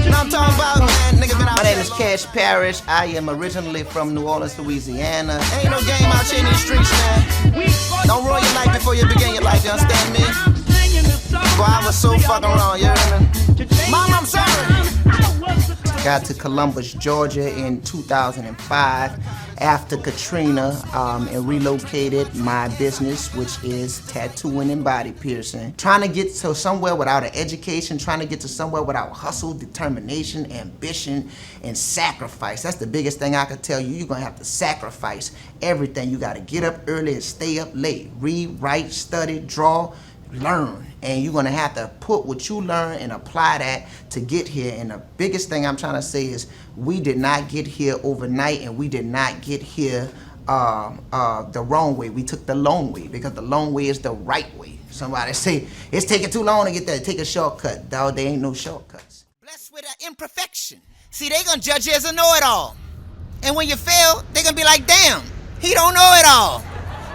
You know what I'm talking about, man? Niggas been out. My name is Parish. I am originally from New Orleans, Louisiana. Ain't no game out here in these streets, man. Don't ruin your life before you begin your life, you understand me? Boy, I was so fucking wrong, you hear me? Mom, I'm sorry. Got to Columbus, Georgia in 2005 after Katrina and relocated my business, which is tattooing and body piercing. Trying to get to somewhere without an education, trying to get to somewhere without hustle, determination, ambition, and sacrifice. That's the biggest thing I could tell you. You're gonna have to sacrifice everything. You gotta get up early and stay up late. Read, write, study, draw, learn, and you're gonna have to put what you learn and apply that to get here. And the biggest thing I'm trying to say is we did not get here overnight, and we did not get here the wrong way. We took the long way, because the long way is the right way. Somebody say it's taking too long to get there. Take a shortcut. Dog, there ain't no shortcuts. Blessed with an imperfection. See, they gonna judge you as a know-it-all, and when you fail, they gonna be like, damn, he don't know it all.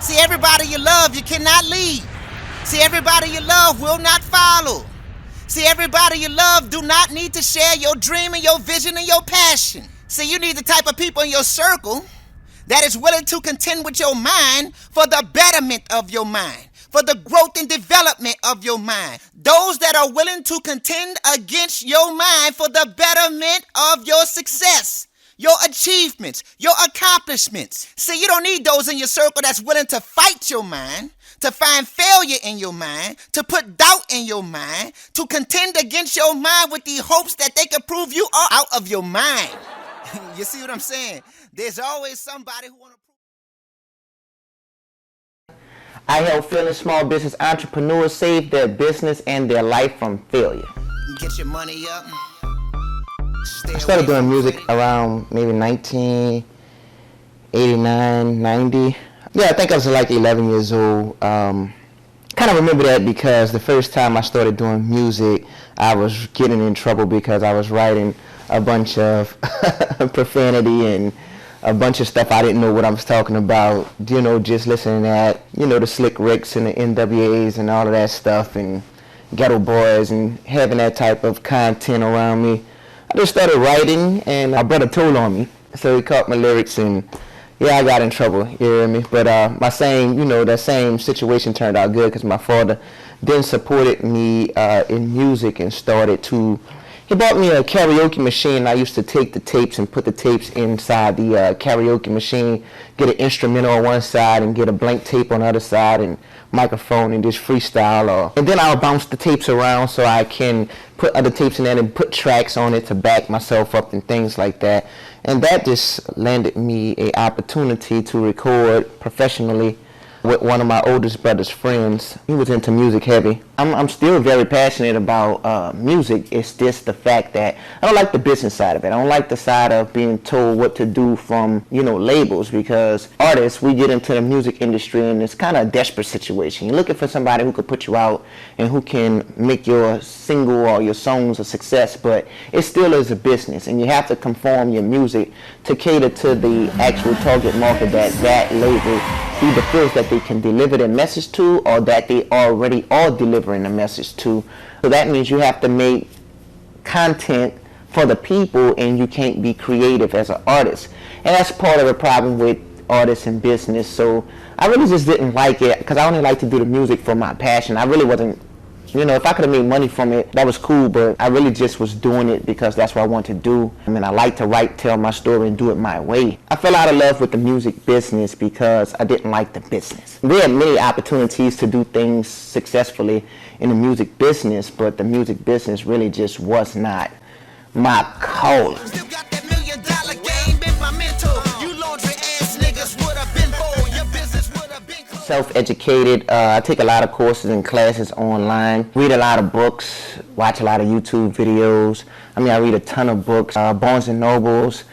See, everybody you love, you cannot leave. See, everybody you love will not follow. See, everybody you love do not need to share your dream and your vision and your passion. See, you need the type of people in your circle that is willing to contend with your mind for the betterment of your mind, for the growth and development of your mind. Those that are willing to contend against your mind for the betterment of your success, your achievements, your accomplishments. See, you don't need those in your circle that's willing to fight your mind, to find failure in your mind, to put doubt in your mind, to contend against your mind with the hopes that they can prove you are out of your mind. You see what I'm saying? There's always somebody who want to prove. I help failing small business entrepreneurs save their business and their life from failure. Get your money up. I started doing music around maybe 1989, 90. Yeah, I think I was like 11 years old. Kind of remember that because the first time I started doing music, I was getting in trouble because I was writing a bunch of profanity and a bunch of stuff I didn't know what I was talking about. You know, just listening at, you know, the Slick Ricks and the NWAs and all of that stuff and Ghetto Boys and having that type of content around me. I just started writing, and my brother told on me, so he caught my lyrics, and yeah, I got in trouble, you hear me? But that same situation turned out good because my father then supported me in music and he bought me a karaoke machine. I used to take the tapes and put the tapes inside the karaoke machine, get an instrumental on one side and get a blank tape on the other side and microphone and just freestyle. And then I'll bounce the tapes around so I can put other tapes in there and put tracks on it to back myself up and things like that. And that just landed me an opportunity to record professionally with one of my oldest brother's friends. He was into music heavy. I'm still very passionate about music. It's just the fact that I don't like the business side of it. I don't like the side of being told what to do from, you know, labels, because artists, we get into the music industry and it's kind of a desperate situation. You're looking for somebody who could put you out and who can make your single or your songs a success, but it still is a business, and you have to conform your music to cater to the actual target market that label either feels that they can deliver their message to or that they already are delivering a message to. So that means you have to make content for the people, and you can't be creative as an artist. And that's part of the problem with artists in business. So I really just didn't like it because I only like to do the music for my passion. I really wasn't, you know, if I could have made money from it, that was cool, but I really just was doing it because that's what I want to do. I mean, I like to write, tell my story, and do it my way. I fell out of love with the music business because I didn't like the business. There are many opportunities to do things successfully in the music business, but the music business really just was not my calling. Self-educated. I take a lot of courses and classes online, read a lot of books, watch a lot of YouTube videos. I mean, I read a ton of books. Barnes and Nobles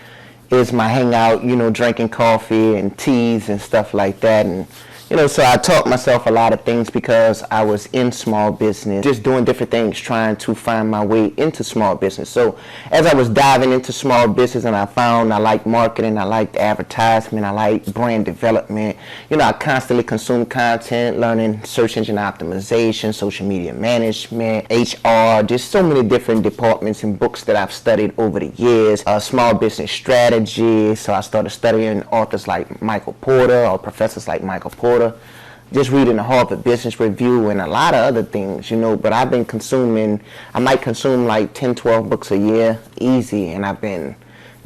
is my hangout, you know, drinking coffee and teas and stuff like that. And, you So I taught myself a lot of things because I was in small business, just doing different things, trying to find my way into small business. So as I was diving into small business, and I found I like marketing, I liked advertisement, I like brand development. I constantly consume content, learning search engine optimization, social media management, HR, just so many different departments and books that I've studied over the years. Small business strategy. So I started studying authors like Michael Porter or professors like Michael Porter, just reading the Harvard Business Review and a lot of other things, but I've been I might consume like 10, 12 books a year, easy, and I've been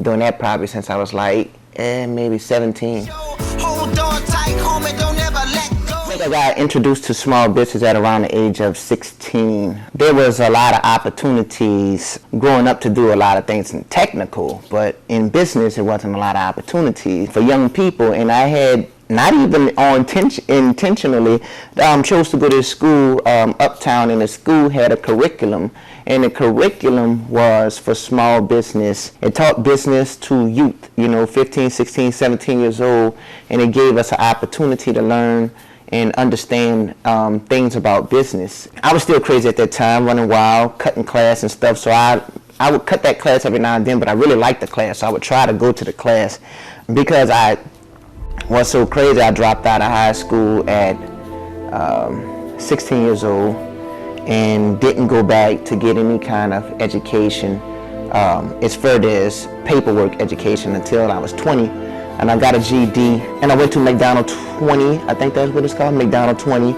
doing that probably since I was like, maybe 17. Hold on tight, homie, don't ever let go. I think I got introduced to small business at around the age of 16. There was a lot of opportunities growing up to do a lot of things in technical, but in business it wasn't a lot of opportunities for young people, and I had not even intentionally chose to go to school uptown, and the school had a curriculum, and the curriculum was for small business. It taught business to youth, 15, 16, 17 years old, and it gave us an opportunity to learn and understand things about business. I was still crazy at that time, running wild, cutting class and stuff, so I would cut that class every now and then, but I really liked the class, so I would try to go to the class. Because I was so crazy, I dropped out of high school at 16 years old and didn't go back to get any kind of education as further as paperwork education until I was 20. And I got a GED, and I went to McDonald 20, I think that's what it's called, McDonald 20,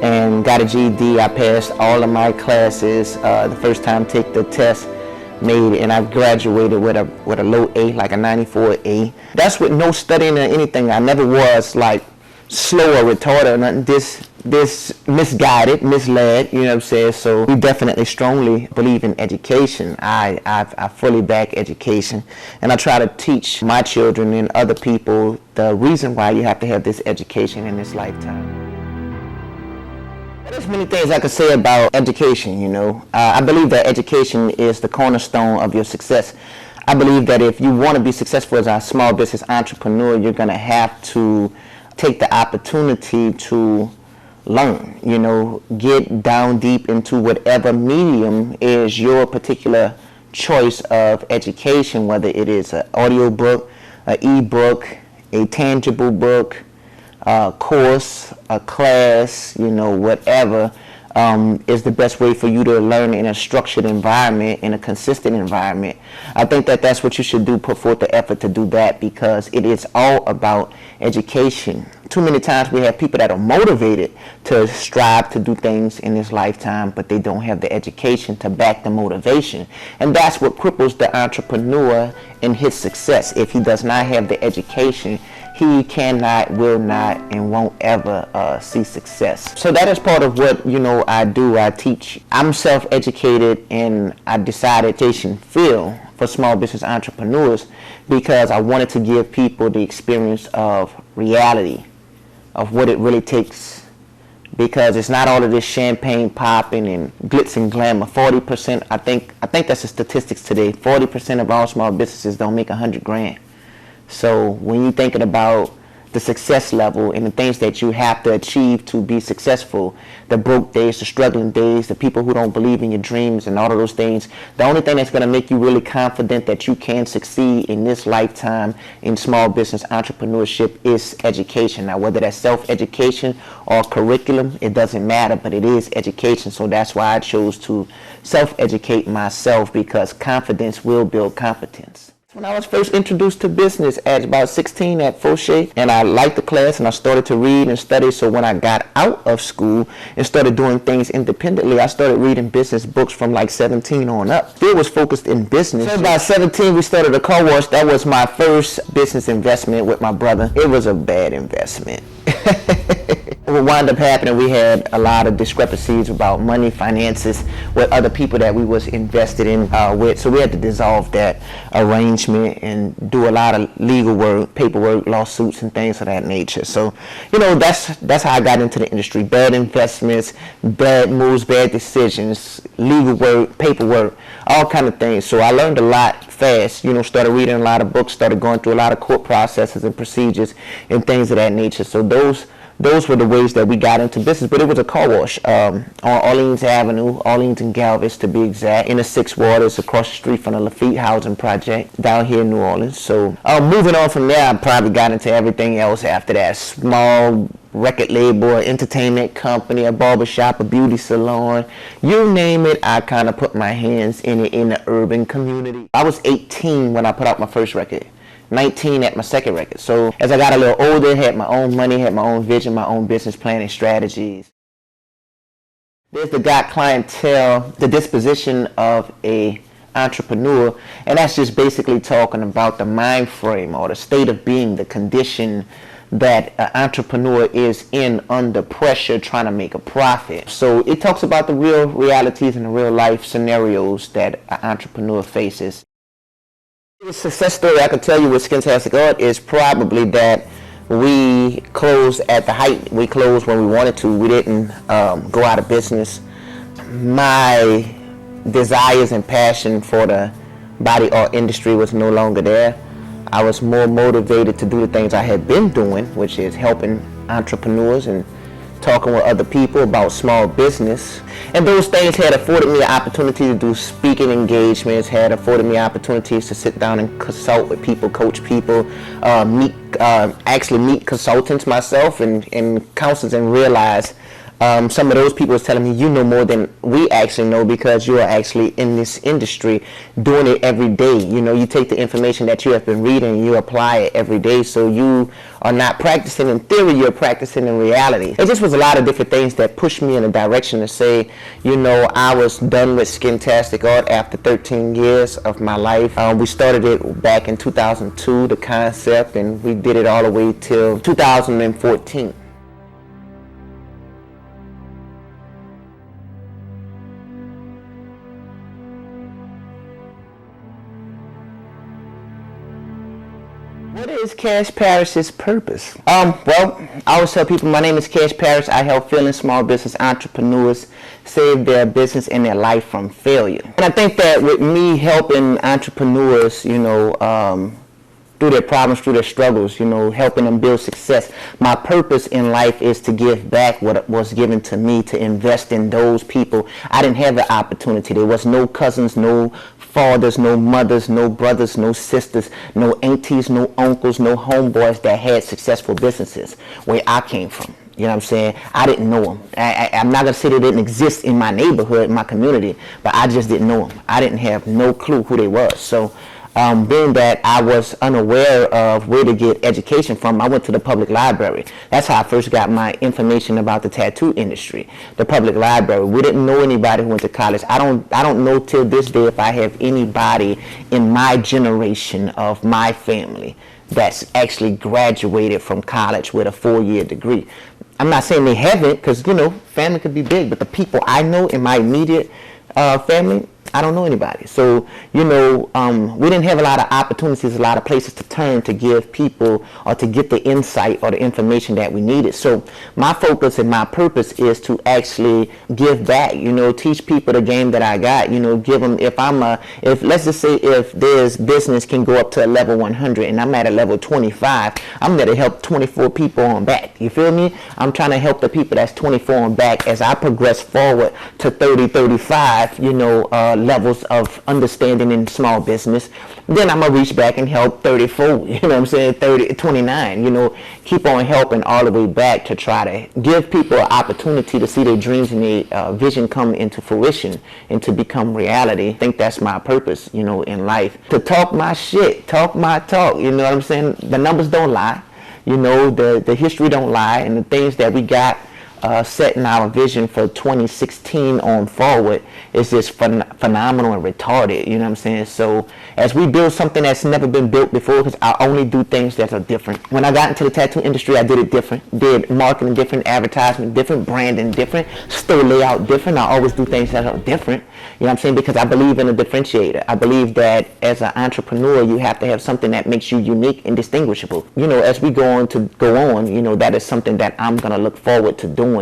and got a GED. I passed all of my classes the first time take the test. Made it, and I graduated with a low A, like a 94A. That's with no studying or anything. I never was like slow or retarded or nothing. This misguided, misled, you know what I'm saying? So we definitely strongly believe in education. I fully back education, and I try to teach my children and other people the reason why you have to have this education in this lifetime. There's many things I could say about education, I believe that education is the cornerstone of your success. I believe that if you want to be successful as a small business entrepreneur, you're going to have to take the opportunity to learn, get down deep into whatever medium is your particular choice of education, whether it is an audio book, an e-book, a tangible book, a course, a class, whatever is the best way for you to learn in a structured environment, in a consistent environment. I think that that's what you should do, put forth the effort to do that, because it is all about education. Too many times we have people that are motivated to strive to do things in this lifetime, but they don't have the education to back the motivation. And that's what cripples the entrepreneur in his success. If he does not have the education, he cannot, will not, and won't ever see success. So that is part of what, I do. I teach. I'm self-educated, and I decided education field for small business entrepreneurs because I wanted to give people the experience of reality, of what it really takes. Because it's not all of this champagne popping and glitz and glamour. 40%, I think that's the statistics today. 40% of all small businesses don't make $100,000. So when you're thinking about the success level and the things that you have to achieve to be successful, the broke days, the struggling days, the people who don't believe in your dreams and all of those things, the only thing that's going to make you really confident that you can succeed in this lifetime in small business entrepreneurship is education. Now, whether that's self-education or curriculum, it doesn't matter, but it is education. So that's why I chose to self-educate myself, because confidence will build competence. When I was first introduced to business at about 16 at Fauché, and I liked the class and I started to read and study, so when I got out of school and started doing things independently, I started reading business books from like 17 on up. Still was focused in business. So about 17 we started a car wash. That was my first business investment with my brother. It was a bad investment. What wound up happening, we had a lot of discrepancies about money, finances with other people that we was invested in with. So we had to dissolve that arrangement and do a lot of legal work, paperwork, lawsuits, and things of that nature. So, that's how I got into the industry. Bad investments, bad moves, bad decisions, legal work, paperwork, all kind of things. So I learned a lot fast. Started reading a lot of books, started going through a lot of court processes and procedures and things of that nature. So those those were the ways that we got into business. But it was a car wash on Orleans Avenue, Orleans and Galvez to be exact, in the Six Waters, across the street from the Lafitte Housing Project down here in New Orleans. So moving on from there, I probably got into everything else after that. Small record label, entertainment company, a barbershop, a beauty salon, you name it, I kind of put my hands in it in the urban community. I was 18 when I put out my first record. 19 at my second record. So as I got a little older, had my own money, had my own vision, my own business plan and strategies. There's the God clientele, the disposition of a entrepreneur, and that's just basically talking about the mind frame or the state of being, the condition that an entrepreneur is in under pressure trying to make a profit. So it talks about the real realities and the real life scenarios that an entrepreneur faces. The success story I could tell you with Skintastic Art is probably that we closed at the height. We closed when we wanted to. We didn't go out of business. My desires and passion for the body art industry was no longer there. I was more motivated to do the things I had been doing, which is helping entrepreneurs and talking with other people about small business. And those things had afforded me the opportunity to do speaking engagements, had afforded me opportunities to sit down and consult with people, coach people, actually meet consultants myself and counselors, and realize some of those people was telling me, you know more than we actually know because you are actually in this industry doing it every day. You know, you take the information that you have been reading and you apply it every day. So you are not practicing in theory, you're practicing in reality. It just was a lot of different things that pushed me in a direction to say, you know, I was done with Skintastic Art after 13 years of my life. We started it back in 2002, the concept, and we did it all the way till 2014. What is Cash Parish's purpose? Well, I always tell people my name is Cash Parish. I help failing small business entrepreneurs save their business and their life from failure. And I think that with me helping entrepreneurs, you know, through their problems, through their struggles, you know, helping them build success, my purpose in life is to give back what was given to me, to invest in those people. I didn't have the opportunity. There was no cousins, no fathers, no mothers, no brothers, no sisters, no aunties, no uncles, no homeboys that had successful businesses where I came from. You know what I'm saying? I didn't know them. I'm not going to say they didn't exist in my neighborhood, in my community, but I just didn't know them. I didn't have no clue who they was. So being that I was unaware of where to get education from, I went to the public library. That's how I first got my information about the tattoo industry, the public library. We didn't know anybody who went to college. I don't know till this day if I have anybody in my generation of my family that's actually graduated from college with a 4-year degree. I'm not saying they haven't, because, you know, family could be big, but the people I know in my immediate family, I don't know anybody. So, you know, we didn't have a lot of opportunities, a lot of places to turn to give people or to get the insight or the information that we needed. So my focus and my purpose is to actually give back, you know, teach people the game that I got, you know, give them, if let's just say if this business can go up to a level 100 and I'm at a level 25, I'm there to help 24 people on back. You feel me? I'm trying to help the people that's 24 on back as I progress forward to 30, 35, you know, levels of understanding in small business. Then I'm gonna reach back and help 34, you know what I'm saying, 30, 29, you know, keep on helping all the way back to try to give people an opportunity to see their dreams and their vision come into fruition and to become reality. I think that's my purpose, you know, in life. To talk my shit, talk my talk, you know what I'm saying? The numbers don't lie, you know, the history don't lie, and the things that we got setting our vision for 2016 on forward is just phenomenal and retarded, you know what I'm saying? So as we build something that's never been built before, because I only do things that are different. When I got into the tattoo industry, I did it different. Did marketing different, advertisement different, branding different, store layout different. I always do things that are different, you know what I'm saying? Because I believe in a differentiator. I believe that as an entrepreneur, you have to have something that makes you unique and distinguishable. You know, as we go on, you know, that is something that I'm going to look forward to doing.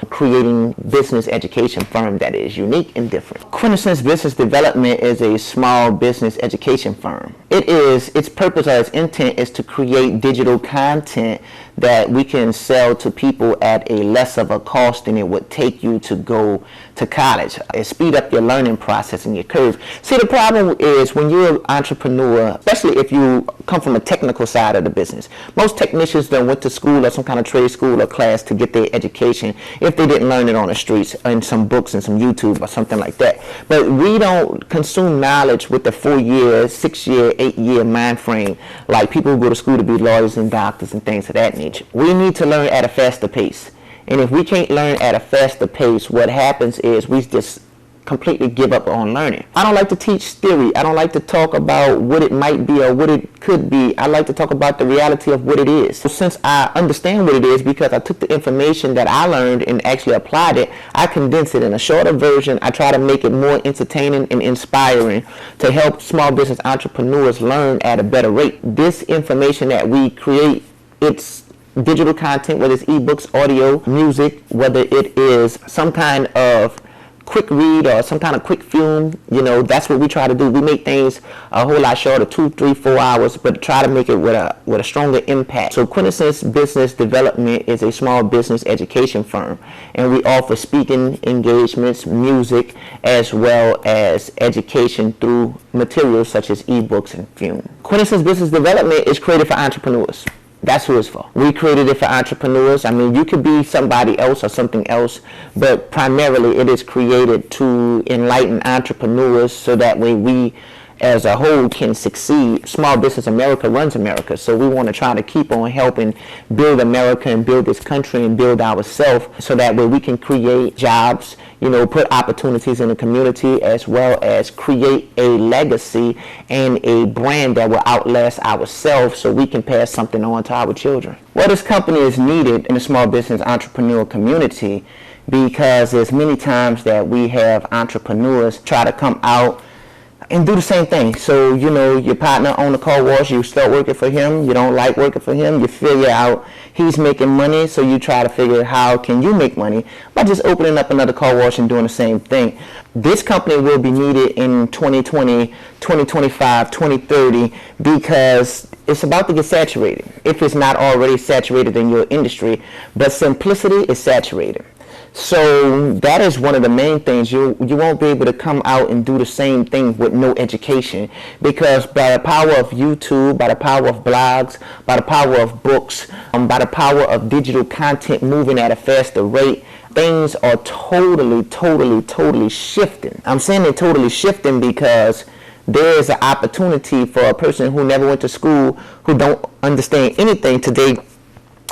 Creating business education firm that is unique and different. Quintessence Business Development is a small business education firm. Its purpose or its intent is to create digital content that we can sell to people at a less of a cost than it would take you to go to college. It speed up your learning process and your curve. See, the problem is when you're an entrepreneur, especially if you come from a technical side of the business. Most technicians done went to school or some kind of trade school or class to get their education if they didn't learn it on the streets in some books and some YouTube or something like that. But we don't consume knowledge with the 4-year, 6-year, 8-year mind frame like people who go to school to be lawyers and doctors and things of that nature. We need to learn at a faster pace. And if we can't learn at a faster pace, what happens is we just completely give up on learning. I don't like to teach theory. I don't like to talk about what it might be or what it could be. I like to talk about the reality of what it is. So since I understand what it is, because I took the information that I learned and actually applied it, I condense it in a shorter version. I try to make it more entertaining and inspiring to help small business entrepreneurs learn at a better rate. This information that we create, it's digital content, whether it's ebooks, audio, music, whether it is some kind of quick read or some kind of quick film, that's what we try to do. We make things a whole lot shorter, 2, 3, 4 hours, but try to make it with a stronger impact. So Quintessence Business Development is a small business education firm, and we offer speaking engagements, music, as well as education through materials such as ebooks and film. Quintessence Business Development is created for entrepreneurs. That's who it's for. We created it for entrepreneurs. I mean, you could be somebody else or something else, but primarily it is created to enlighten entrepreneurs so that way we as a whole can succeed. Small Business America runs America, so we want to try to keep on helping build America and build this country and build ourselves so that way we can create jobs, put opportunities in the community, as well as create a legacy and a brand that will outlast ourselves so we can pass something on to our children. Well, this company is needed in the small business entrepreneur community because there's many times that we have entrepreneurs try to come out and do the same thing. So, your partner own a car wash, you start working for him, you don't like working for him, you figure out he's making money, so you try to figure out how can you make money by just opening up another car wash and doing the same thing. This company will be needed in 2020, 2025, 2030 because it's about to get saturated, if it's not already saturated in your industry, but simplicity is saturated. So that is one of the main things. You won't be able to come out and do the same thing with no education, because by the power of YouTube, by the power of blogs, by the power of books, by the power of digital content moving at a faster rate, things are totally shifting. I'm saying they're totally shifting because there is an opportunity for a person who never went to school, who don't understand anything today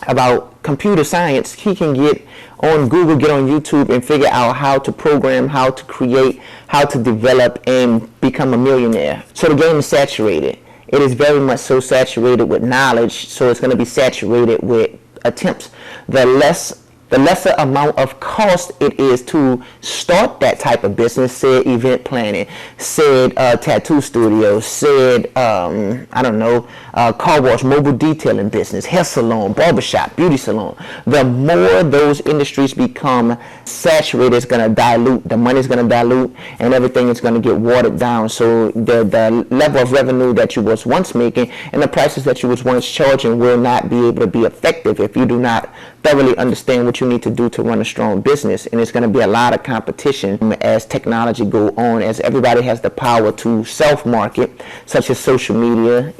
about computer science. He can get on Google, get on YouTube, and figure out how to program, how to create, how to develop, and become a millionaire. So the game is saturated. It is very much so saturated with knowledge, so it's going to be saturated with attempts. The lesser amount of cost it is to start that type of business, said event planning, said tattoo studio, said, car wash, mobile detailing business, hair salon, barbershop, beauty salon. The more those industries become saturated, it's going to dilute. The money's going to dilute, and everything is going to get watered down. So the level of revenue that you was once making and the prices that you was once charging will not be able to be effective if you do not thoroughly understand what you need to do to run a strong business. And it's going to be a lot of competition as technology go on, as everybody has the power to self-market, such as social media.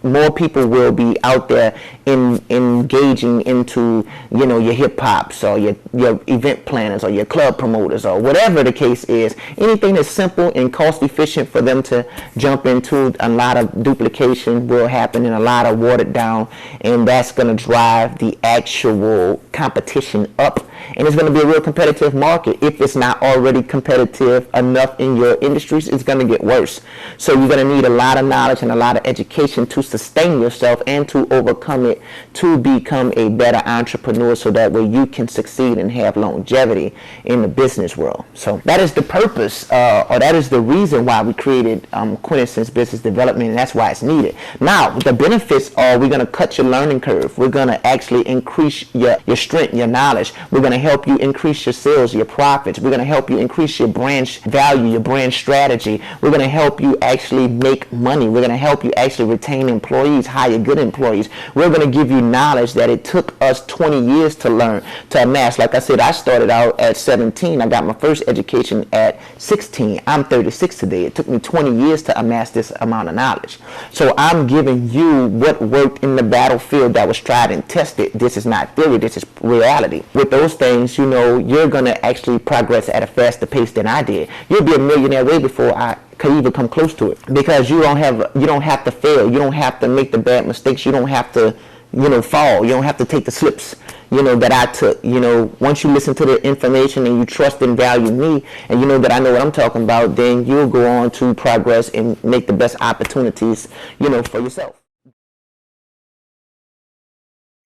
More people will be out there engaging into, your hip hops or your event planners or your club promoters or whatever the case is. Anything that's simple and cost efficient for them to jump into, a lot of duplication will happen and a lot of watered down, and that's going to drive the actual competition up. And it's going to be a real competitive market. If it's not already competitive enough in your industries, it's going to get worse. So you're going to need a lot of knowledge and a lot of education to sustain yourself and to overcome it, to become a better entrepreneur, so that way you can succeed and have longevity in the business world. So that is the purpose, or that is the reason why we created Quintessence Business Development, and that's why it's needed. Now, the benefits are we're going to cut your learning curve. We're going to actually increase your strength, your knowledge. We're going to help you increase your sales, your profits. We're going to help you increase your brand value, your brand strategy. We're going to help you actually make money. We're going to help you actually retain employees, hire good employees. We're going to give you knowledge that it took us 20 years to learn, to amass. Like I said, I started out at 17. I got my first education at 16. I'm 36 today. It took me 20 years to amass this amount of knowledge. So I'm giving you what worked in the battlefield that was tried and tested. This is not theory. This is reality. With those things, you know, you're going to actually progress at a faster pace than I did. You'll be a millionaire way before I could even come close to it, because you don't have to fail. You don't have to make the bad mistakes. You don't have to, you know, fall. You don't have to take the slips, you know, that I took. You know, once you listen to the information and you trust and value me, and you know that I know what I'm talking about, then you'll go on to progress and make the best opportunities, you know, for yourself.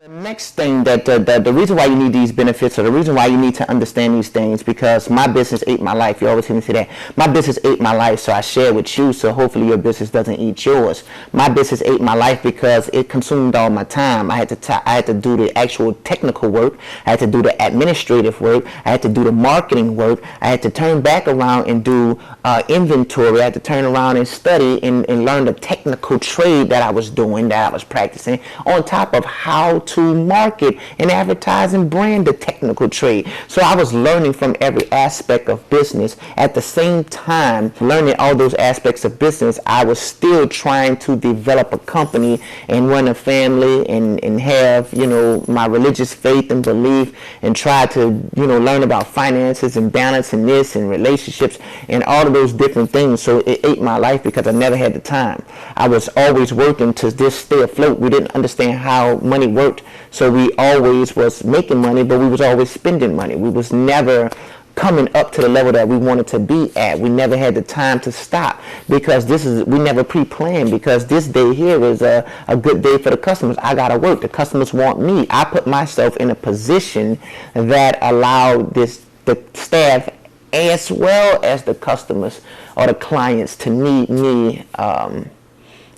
The next thing that the reason why you need these benefits, or the reason why you need to understand these things, because my business ate my life. You always hear me say that. My business ate my life, so I share with you, so hopefully your business doesn't eat yours. My business ate my life because it consumed all my time. I had to do the actual technical work. I had to do the administrative work. I had to do the marketing work. I had to turn back around and do inventory. I had to turn around and study and learn the technical trade that I was doing, that I was practicing, on top of how to market and advertise and brand the technical trade. So I was learning from every aspect of business. At the same time, learning all those aspects of business, I was still trying to develop a company and run a family and have, you know, my religious faith and belief, and try to, you know, learn about finances and balance and this and relationships and all of those different things. So it ate my life because I never had the time. I was always working to just stay afloat. We didn't understand how money worked. So we always was making money, but we was always spending money. We was never coming up to the level that we wanted to be at. We never had the time to stop, because we never pre-planned, because this day here is a good day for the customers. I gotta work. The customers want me. I put myself in a position that allowed the staff as well as the customers or the clients to need me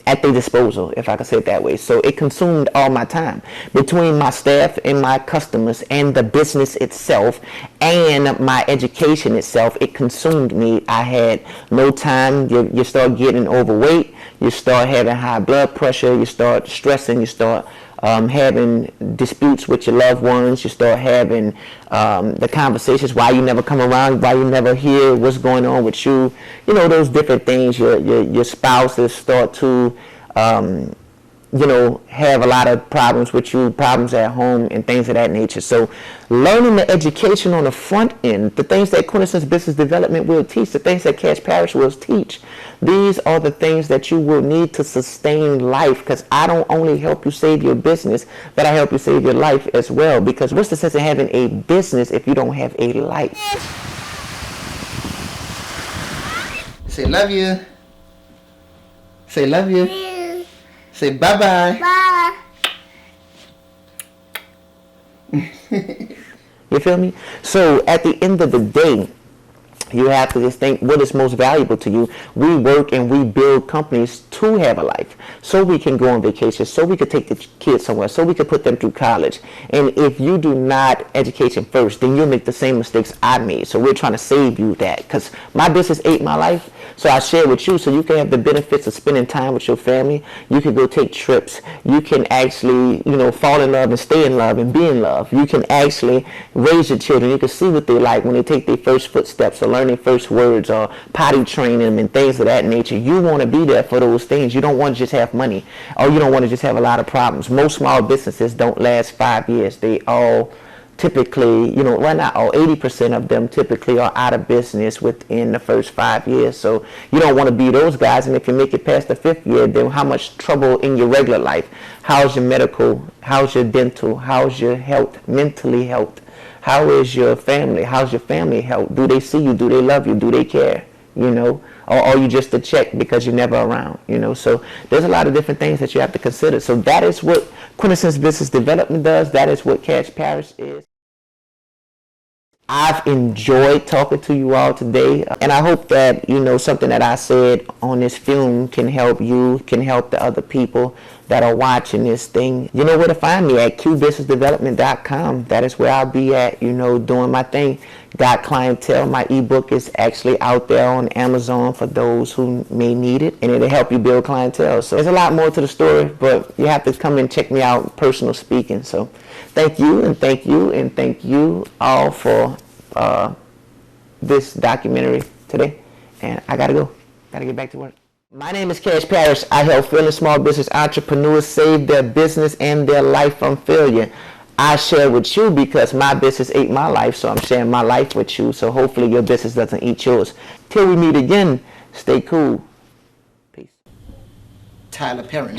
at their disposal, if I could say it that way. So it consumed all my time. Between my staff and my customers and the business itself and my education itself, it consumed me. I had no time. You start getting overweight. You start having high blood pressure. You start stressing. You start having disputes with your loved ones. You start having the conversations, why you never come around, why you never hear what's going on with you. You know, those different things. Your spouses start to, you know, have a lot of problems with you, problems at home and things of that nature. So learning the education on the front end, the things that Quintessence Business Development will teach, the things that Parish will teach, these are the things that you will need to sustain life, because I don't only help you save your business, but I help you save your life as well. Because what's the sense of having a business if you don't have a life? Say love you. Say love you. Say bye-bye. Bye. You feel me? So at the end of the day, you have to just think what is most valuable to you. We work and we build companies to have a life, so we can go on vacation, so we could take the kids somewhere, so we could put them through college. And if you do not education first, then you'll make the same mistakes I made. So we're trying to save you that, because my business ate my life. So I share with you so you can have the benefits of spending time with your family. You can go take trips. You can actually, you know, fall in love and stay in love and be in love. You can actually raise your children. You can see what they like when they take their first footsteps or learn their first words or potty train them and things of that nature. You want to be there for those things. You don't want to just have money, or you don't want to just have a lot of problems. Most small businesses don't last 5 years. They all typically, you know, well, not all, 80% of them typically are out of business within the first 5 years. So you don't want to be those guys. And if you make it past the 5th year, then how much trouble in your regular life? How's your medical? How's your dental? How's your health? Mentally health? How is your family? How's your family health? Do they see you? Do they love you? Do they care? You know, or are you just a check because you're never around? You know, so there's a lot of different things that you have to consider. So that is what Quintessence Business Development does. That is what Parish is. I've enjoyed talking to you all today, and I hope that, something that I said on this film can help you, can help the other people that are watching this thing. You know where to find me at qbusinessdevelopment.com. That is where I'll be at, doing my thing. Got clientele. My ebook is actually out there on Amazon for those who may need it, and it'll help you build clientele. So there's a lot more to the story, but you have to come and check me out, personal speaking. So thank you, and thank you, and thank you all for this documentary today. And I gotta go. Gotta get back to work. My name is Parish. I help fearless small business entrepreneurs save their business and their life from failure. I share with you because my business ate my life, so I'm sharing my life with you. So hopefully your business doesn't eat yours. Till we meet again, stay cool. Peace. Tyler Perry.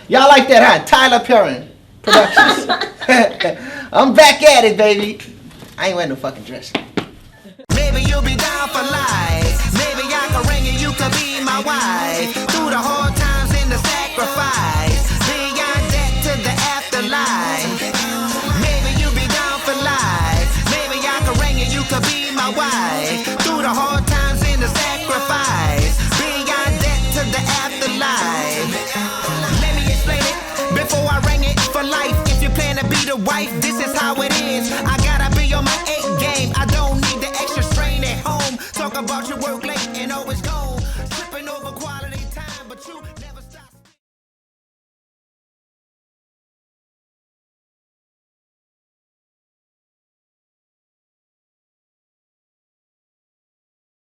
Y'all like that, huh? Tyler Perry Productions. I'm back at it, baby. I ain't wearing no fucking dress. Maybe you'll be down for life. Maybe I can ring and you can be my wife. Through the hard times and the sacrifice. Beyond that to the afterlife. Maybe you'll be down for life. Maybe I can ring and you can be my wife. Through the hard times and the sacrifice. Beyond that to the afterlife. Let me explain it before I ring it for life. If you plan to be the wife, this is how it is. I gotta be on my 8 game. I don't need the extra strain at home. Talk about your work late and always gone.